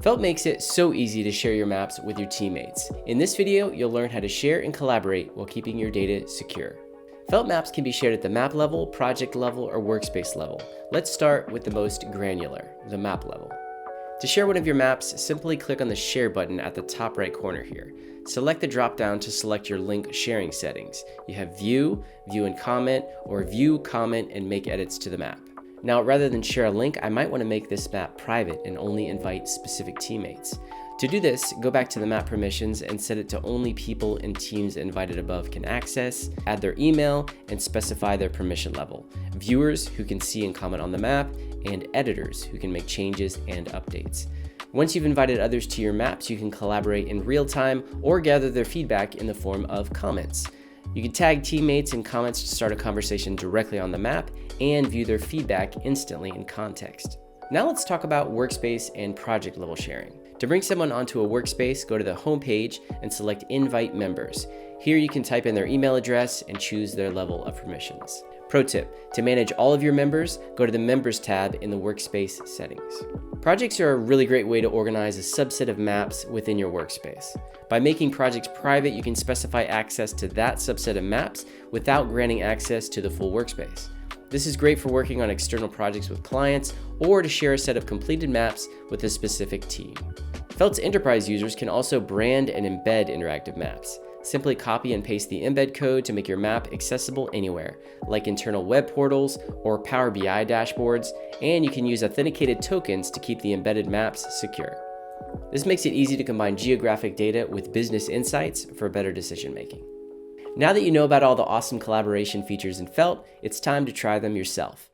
Felt makes it so easy to share your maps with your teammates. In this video, you'll learn how to share and collaborate while keeping your data secure. Felt maps can be shared at the map level, project level, or workspace level. Let's start with the most granular, the map level. To share one of your maps, simply click on the Share button at the top right corner here. Select the drop-down to select your link sharing settings. You have View, View and Comment, or View, Comment, and make edits to the map. Now, rather than share a link, I might want to make this map private and only invite specific teammates. To do this, go back to the map permissions and set it to only people and teams invited above can access, add their email, and specify their permission level. Viewers who can see and comment on the map, and editors who can make changes and updates. Once you've invited others to your maps, you can collaborate in real time or gather their feedback in the form of comments. You can tag teammates in comments to start a conversation directly on the map and view their feedback instantly in context. Now let's talk about workspace and project level sharing. To bring someone onto a workspace, go to the home page and select Invite Members. Here you can type in their email address and choose their level of permissions. Pro tip, to manage all of your members, go to the Members tab in the Workspace settings. Projects are a really great way to organize a subset of maps within your workspace. By making projects private, you can specify access to that subset of maps without granting access to the full workspace. This is great for working on external projects with clients or to share a set of completed maps with a specific team. Felt's enterprise users can also brand and embed interactive maps. Simply copy and paste the embed code to make your map accessible anywhere, like internal web portals or Power BI dashboards, and you can use authenticated tokens to keep the embedded maps secure. This makes it easy to combine geographic data with business insights for better decision making. Now that you know about all the awesome collaboration features in Felt, it's time to try them yourself.